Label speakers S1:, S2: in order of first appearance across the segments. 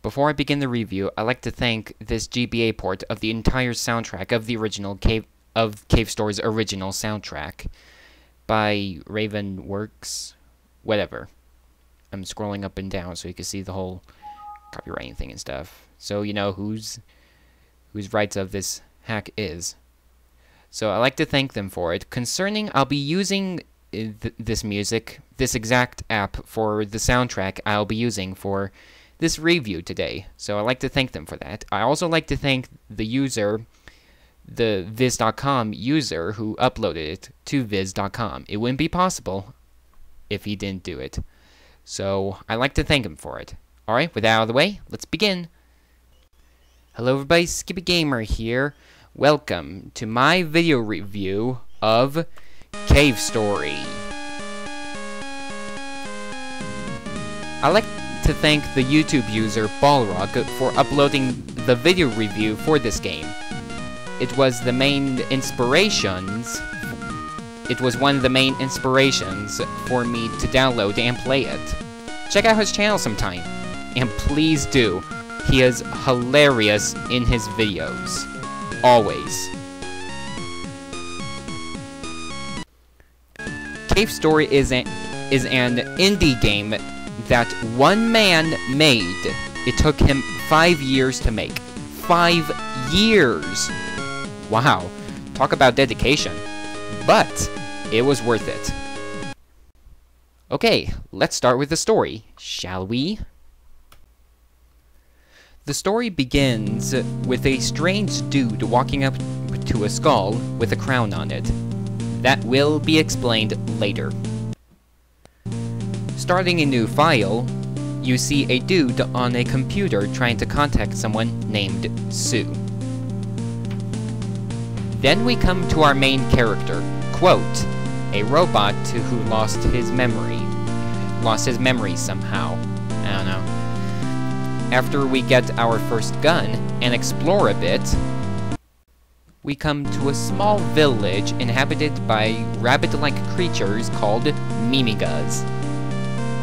S1: Before I begin the review, I'd like to thank this GBA port of the entire soundtrack of the original Cave Story's original soundtrack by Ravenworks, whatever. I'm scrolling up and down so you can see the whole copywriting thing and stuff. So you know whose rights of this hack is. So I'd like to thank them for it. Concerning, I'll be using this exact app for the soundtrack I'll be using for this review today. So I'd like to thank them for that. I also like to thank the user, the viz.com user who uploaded it to viz.com. It wouldn't be possible if he didn't do it. So I'd like to thank him for it. Alright, with that out of the way, let's begin. Hello everybody, Skippy Gamer here. Welcome to my video review of Cave Story. I'd like to thank the YouTube user Balrog for uploading the video review for this game. It was one of the main inspirations for me to download and play it. Check out his channel sometime, and please do. He is hilarious in his videos. Always. Cave Story is an indie game that one man made. It took him 5 years to make. 5 years! Wow. Talk about dedication. But it was worth it. Okay, let's start with the story, shall we? The story begins with a strange dude walking up to a skull with a crown on it. That will be explained later. Starting a new file, you see a dude on a computer trying to contact someone named Sue. Then we come to our main character, Quote, a robot who lost his memory. Lost his memory somehow. I don't know. After we get our first gun and explore a bit, we come to a small village inhabited by rabbit-like creatures called Mimigas.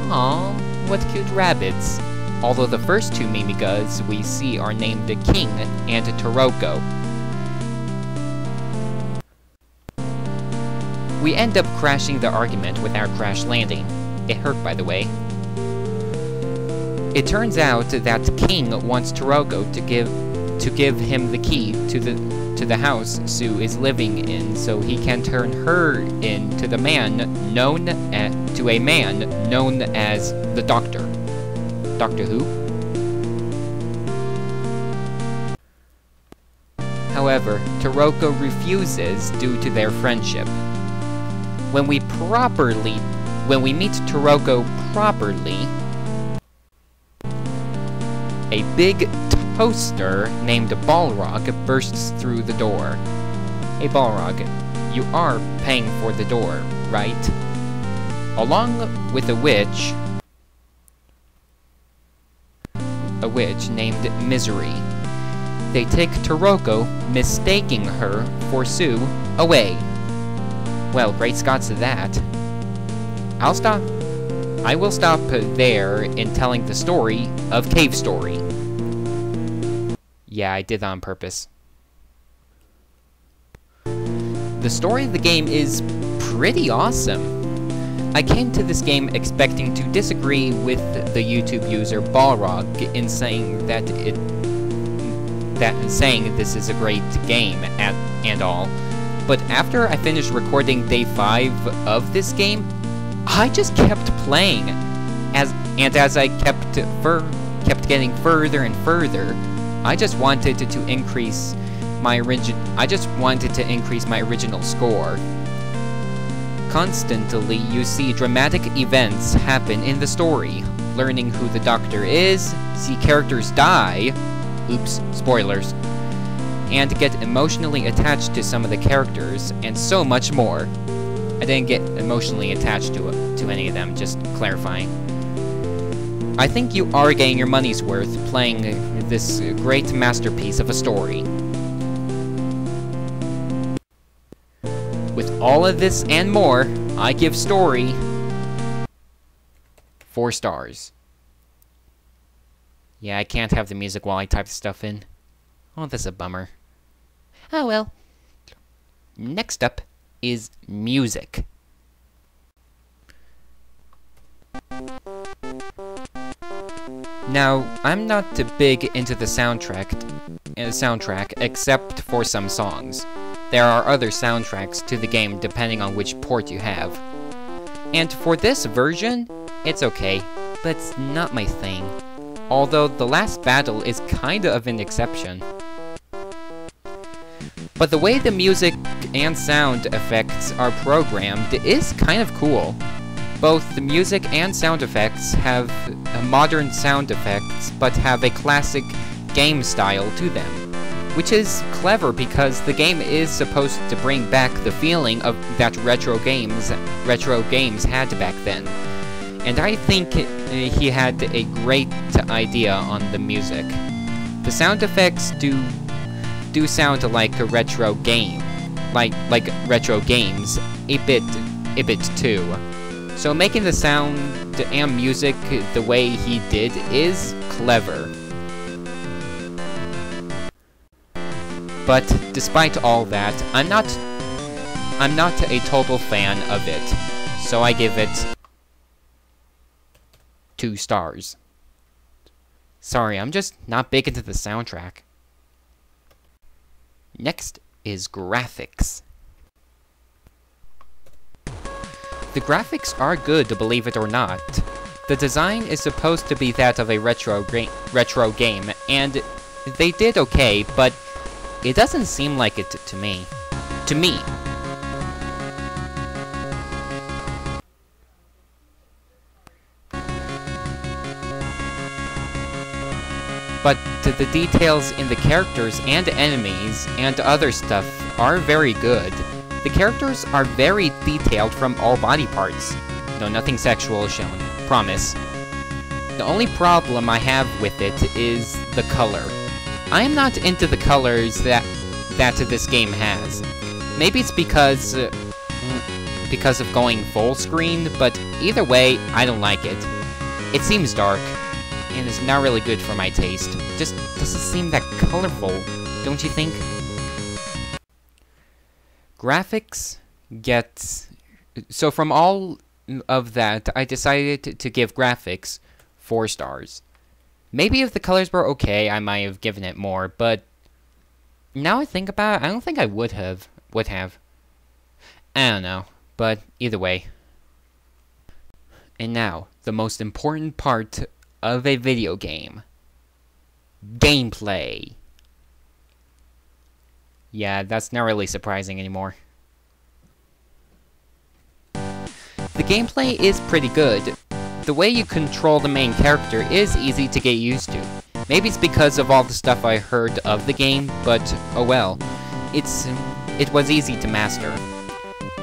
S1: Aww, what cute rabbits. Although the first two Mimigas we see are named King and Taroko. We end up crashing the argument with our crash landing. It hurt, by the way. It turns out that King wants Taroko to give him the key to the house Sue is living in, so he can turn her into a man known as the Doctor. Doctor Who? However, Taroko refuses due to their friendship. When we meet Taroko properly, a big toaster named Balrog bursts through the door. Hey Balrog, you are paying for the door, right? Along with a witch named Misery. They take Taroko, mistaking her for Sue, away. Well, great Scots to that. I will stop there in telling the story of Cave Story. Yeah, I did that on purpose. The story of the game is pretty awesome. I came to this game expecting to disagree with the YouTube user Balrog in saying saying this is a great game and all. But after I finished recording day 5 of this game, I just kept playing, as I kept getting further and further. I just wanted to increase my original score. Constantly, you see dramatic events happen in the story, learning who the Doctor is, see characters die, oops, spoilers, and get emotionally attached to some of the characters, and so much more. I didn't get emotionally attached to any of them, just clarifying. I think you are getting your money's worth playing this great masterpiece of a story. With all of this and more, I give story 4 stars. Yeah, I can't have the music while I type stuff in. Oh, that's a bummer. Oh well. Next up is music. Now, I'm not too big into the soundtrack except for some songs. There are other soundtracks to the game depending on which port you have. And for this version, it's okay, but it's not my thing. Although the last battle is kinda of an exception. But the way the music and sound effects are programmed is kind of cool. Both the music and sound effects have modern sound effects, but have a classic game style to them. Which is clever because the game is supposed to bring back the feeling of that retro games had back then. And I think he had a great idea on the music. The sound effects do sound like a retro game, like retro games, Ep.8 too. So making the sound and music the way he did is clever. But despite all that, I'm not a total fan of it. So I give it 2 stars. Sorry, I'm just not big into the soundtrack. Next is graphics. The graphics are good, believe it or not. The design is supposed to be that of a retro game, and they did okay, but it doesn't seem like it to me. But the details in the characters and enemies and other stuff are very good. The characters are very detailed from all body parts. No, nothing sexual shown. Promise. The only problem I have with it is the color. I am not into the colors that this game has. Maybe it's because of going full screen, but either way, I don't like it. It seems dark, and is not really good for my taste. Just doesn't seem that colorful, don't you think? Graphics get... So from all of that, I decided to give graphics 4 stars. Maybe if the colors were okay, I might have given it more, but now I think about it, I don't think I would have. I don't know, but either way. And now, the most important part of a video game. Gameplay. Yeah, that's not really surprising anymore. The gameplay is pretty good. The way you control the main character is easy to get used to. Maybe it's because of all the stuff I heard of the game, but oh well. It was easy to master.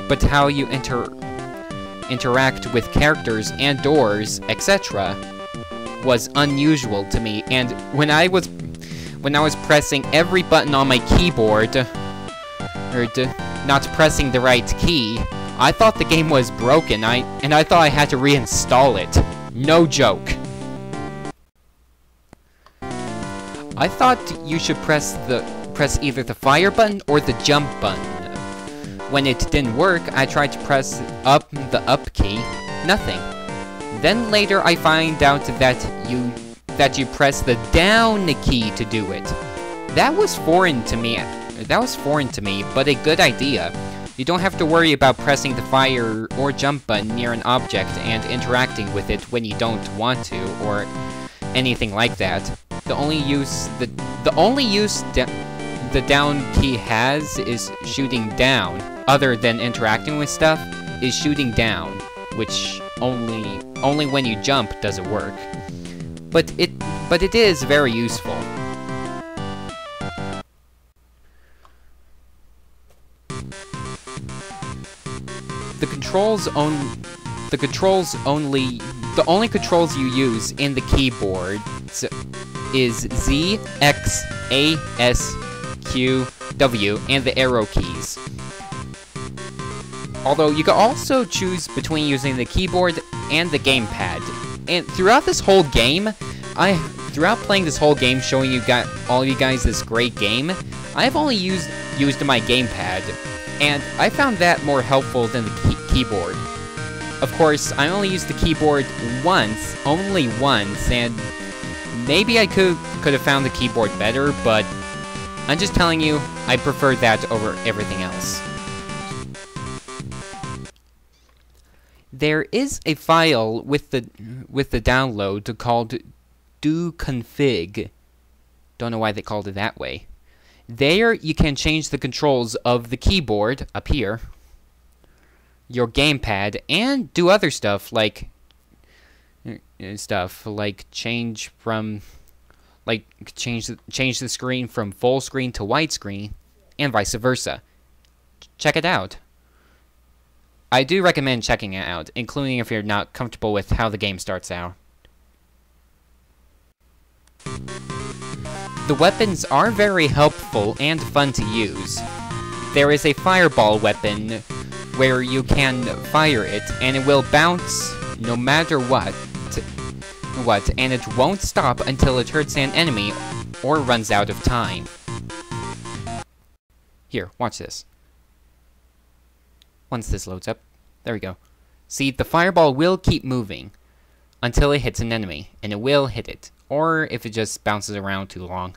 S1: But how you interact with characters and doors, etc. was unusual to me, and when I was pressing every button on my keyboard, or not pressing the right key, I thought the game was broken, and I thought I had to reinstall it. No joke. I thought you should press either the fire button or the jump button. When it didn't work, I tried to press the up key. Nothing. Then later I find out that you press the down key to do it. That was foreign to me, but a good idea. You don't have to worry about pressing the fire or jump button near an object and interacting with it when you don't want to, or anything like that. The only use the down key has is shooting down. Other than interacting with stuff, is shooting down, which only when you jump does it work. But it is very useful. The only controls you use in the keyboard is Z, X, A, S, Q, W, and the arrow keys. Although you can also choose between using the keyboard and the gamepad. And throughout this whole game, throughout playing this whole game, showing all you guys this great game, I've only used my gamepad, and I found that more helpful than the keyboard. Of course, I only used the keyboard only once, and maybe I could have found the keyboard better, but I'm just telling you, I prefer that over everything else. There is a file with the download called doconfig. Don't know why they called it that way. There you can change the controls of the keyboard up here, your gamepad, and do other stuff like change the screen from full screen to widescreen, and vice versa. Check it out. I do recommend checking it out, including if you're not comfortable with how the game starts out. The weapons are very helpful and fun to use. There is a fireball weapon where you can fire it and it will bounce no matter what, and it won't stop until it hurts an enemy or runs out of time. Here, watch this. Once this loads up, there we go. See, the fireball will keep moving until it hits an enemy, and it will hit it, or if it just bounces around too long.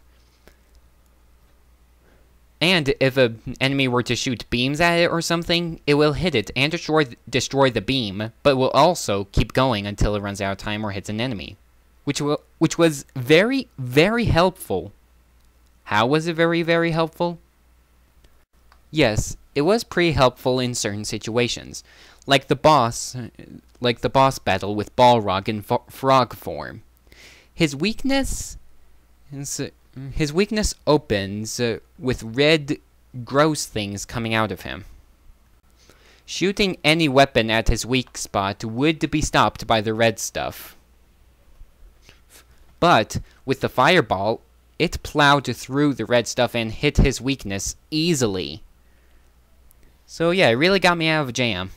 S1: And if an enemy were to shoot beams at it or something, it will hit it and destroy the beam, but will also keep going until it runs out of time or hits an enemy. Which was very, very helpful. How was it very, very helpful? Yes, it was pretty helpful in certain situations, like the boss battle with Balrog in frog form. His weakness opens with red, gross things coming out of him. Shooting any weapon at his weak spot would be stopped by the red stuff. But with the fireball, it plowed through the red stuff and hit his weakness easily. So yeah, it really got me out of a jam.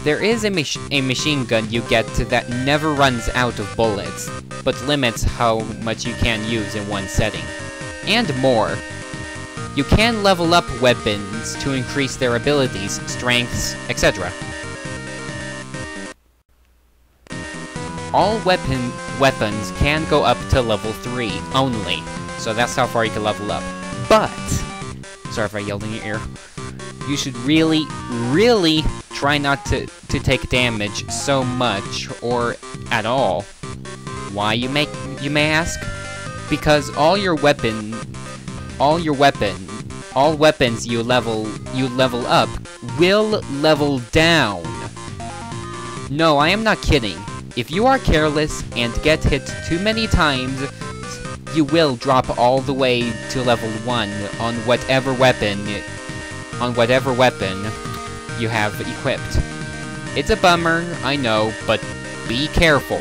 S1: There is a machine gun you get that never runs out of bullets, but limits how much you can use in one setting. And more. You can level up weapons to increase their abilities, strengths, etc. All weapons can go up to level 3 only, so that's how far you can level up. But, sorry if I yelled in your ear, you should really, really try not to take damage so much or at all. Why, you may ask? Because all weapons you level up will level down. No, I am not kidding. If you are careless and get hit too many times, you will drop all the way to level 1 on whatever weapon you have equipped. It's a bummer, I know, but be careful.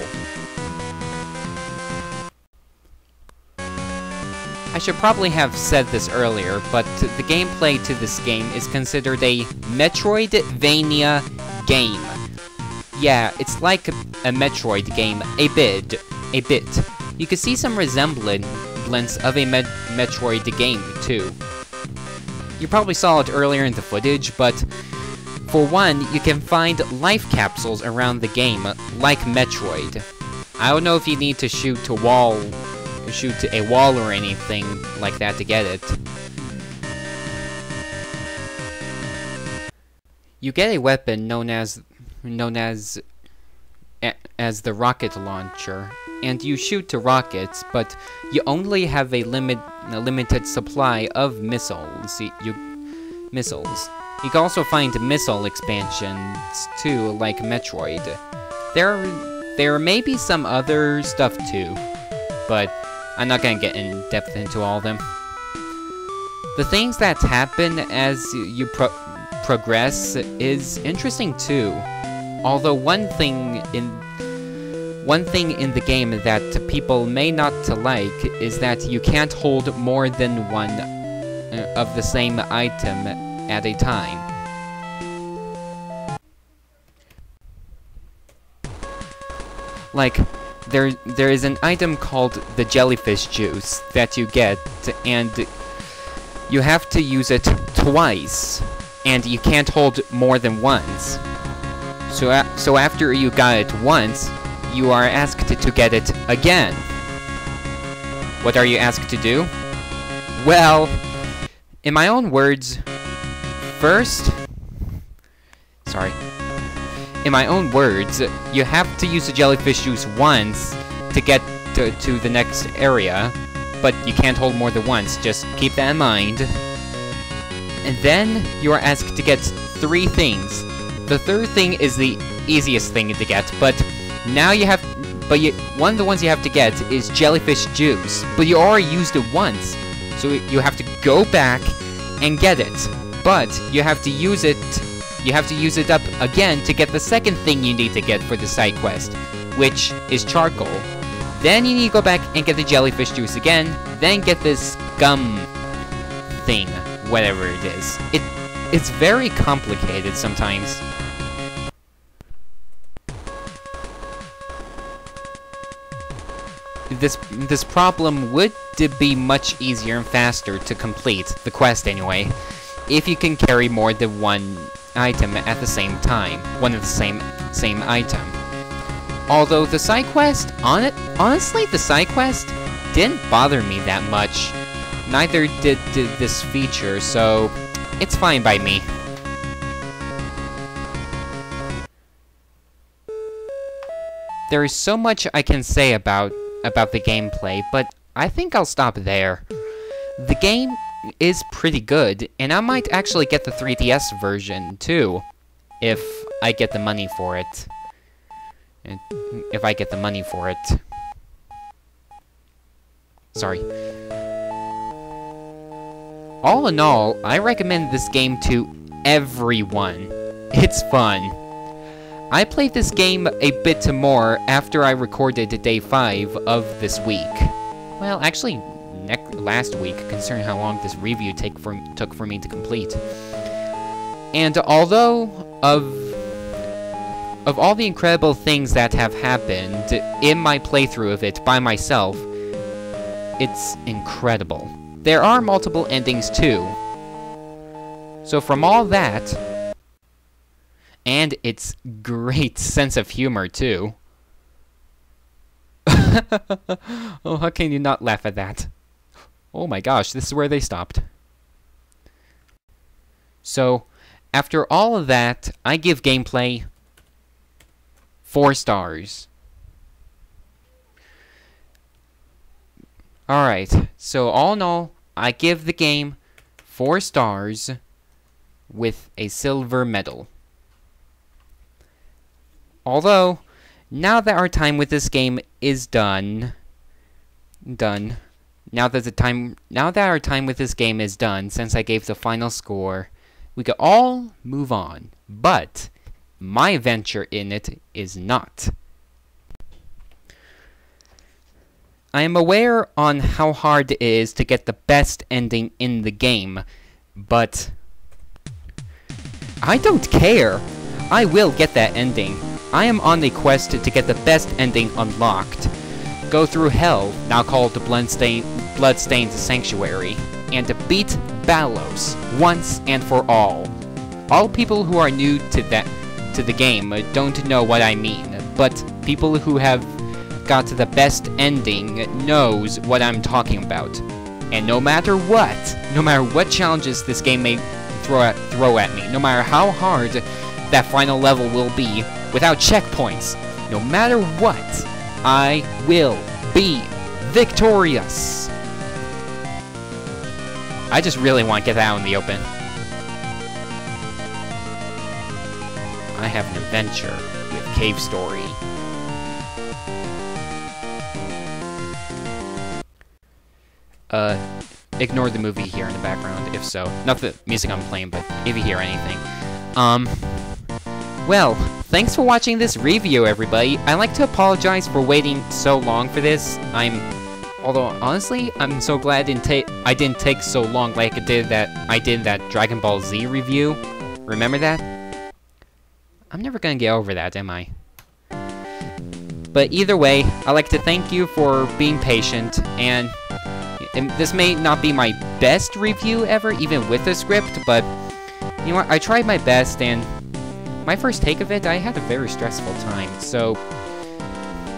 S1: I should probably have said this earlier, but the gameplay to this game is considered a Metroidvania game. Yeah, it's like a Metroid game, a bit. You can see some resemblance of a Metroid game, too. You probably saw it earlier in the footage, but for one, you can find life capsules around the game, like Metroid. I don't know if you need to shoot a wall or anything like that to get it. You get a weapon known as the rocket launcher, and you shoot to rockets, but you only have a limited supply of missiles. You can also find missile expansions too, like Metroid. There may be some other stuff too, but I'm not gonna get in depth into all of them. The things that happen as you progress is interesting too. Although one thing in the game that people may not like is that you can't hold more than one of the same item at a time. Like, there is an item called the jellyfish juice that you get, and you have to use it twice, and you can't hold more than once. So after you got it once, you are asked to get it again. What are you asked to do? Well, in my own words, in my own words, you have to use the jellyfish juice once to get to the next area, but you can't hold more than once, just keep that in mind. And then you are asked to get 3 things. The third thing is the easiest thing to get, but now you have... one of the ones you have to get is jellyfish juice, but you already used it once, so you have to go back and get it. But you have to use it up again to get the second thing you need to get for the side quest, which is charcoal. Then you need to go back and get the jellyfish juice again, then get this gum thing, whatever it is. It's very complicated sometimes. This problem would be much easier and faster to complete, the quest anyway, if you can carry more than one item at the same time, one of the same item. Although the side quest, honestly, the side quest didn't bother me that much. Neither did this feature, so it's fine by me. There is so much I can say about the gameplay, but I think I'll stop there. The game is pretty good, and I might actually get the 3DS version too, if I get the money for it. Sorry. All in all, I recommend this game to everyone. It's fun. I played this game a bit more after I recorded day 5 of this week. Well, actually, last week, considering how long this review took for me to complete. And although of all the incredible things that have happened in my playthrough of it by myself, it's incredible. There are multiple endings too. So from all that, and its great sense of humor too. Oh, how can you not laugh at that? Oh my gosh, this is where they stopped. So, after all of that, I give gameplay 4 stars. Alright, so all in all, I give the game 4 stars with a silver medal. Although, now that our time with this game is done, now that our time with this game is done, since I gave the final score, we could all move on. But my adventure in it is not. I am aware on how hard it is to get the best ending in the game, but I don't care. I will get that ending. I am on the quest to get the best ending unlocked. Go through hell, now called the Bloodstained Sanctuary, and to beat Balos once and for all. All people who are new to the game don't know what I mean, but people who have got to the best ending knows what I'm talking about. And no matter what challenges this game may throw at me, no matter how hard that final level will be, without checkpoints, no matter what, I will be victorious. I just really want to get that out in the open. I have an adventure with Cave Story. Ignore the movie here in the background, if so. Not the music I'm playing, but if you hear anything. Well, thanks for watching this review, everybody. I'd like to apologize for waiting so long for this. Although, honestly, I'm so glad I didn't take so long like I did that Dragon Ball Z review. Remember that? I'm never gonna get over that, am I? But either way, I'd like to thank you for being patient, and this may not be my best review ever, even with the script, but you know what, I tried my best, and my first take of it, I had a very stressful time, so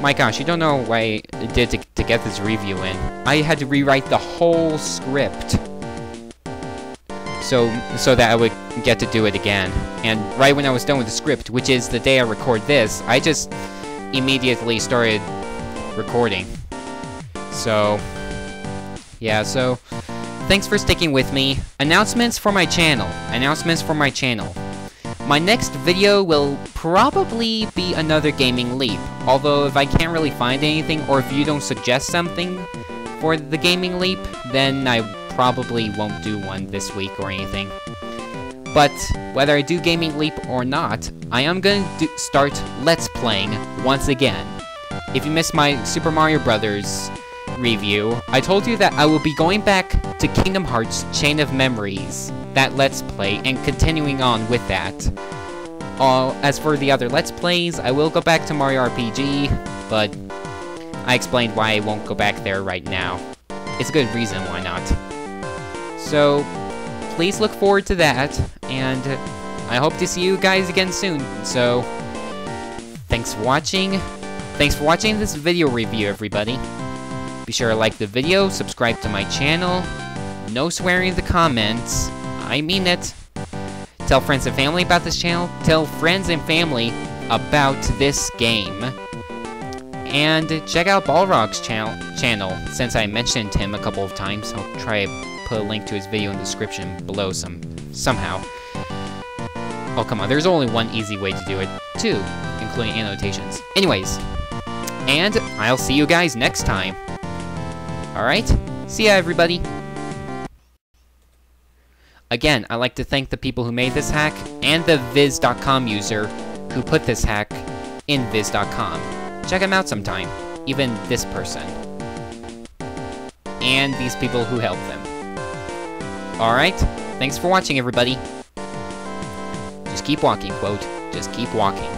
S1: my gosh, you don't know what I did to get this review in. I had to rewrite the whole script so that I would get to do it again. And right when I was done with the script, which is the day I record this, I just immediately started recording. So, yeah, so thanks for sticking with me. Announcements for my channel. My next video will probably be another Gaming Leap, although if I can't really find anything, or if you don't suggest something for the Gaming Leap, then I probably won't do one this week or anything. But whether I do Gaming Leap or not, I am going to start Let's Playing once again. If you missed my Super Mario Bros. Review, I told you that I will be going back to Kingdom Hearts Chain of Memories, that Let's Play, and continuing on with that. As for the other Let's Plays, I will go back to Mario RPG, but I explained why I won't go back there right now. It's a good reason why not. So, please look forward to that, and I hope to see you guys again soon. So, thanks for watching. Thanks for watching this video review, everybody. Be sure to like the video, subscribe to my channel, no swearing in the comments, I mean it. Tell friends and family about this channel, tell friends and family about this game. And check out Balrog's channel, since I mentioned him a couple of times. I'll try to put a link to his video in the description below somehow. Oh, come on, there's only one easy way to do it, too, including annotations. Anyways, and I'll see you guys next time. Alright? See ya, everybody! Again, I'd like to thank the people who made this hack, and the Viz.com user who put this hack in Viz.com. Check him out sometime. Even this person. And these people who helped them. Alright? Thanks for watching, everybody. Just keep walking, quote. Just keep walking.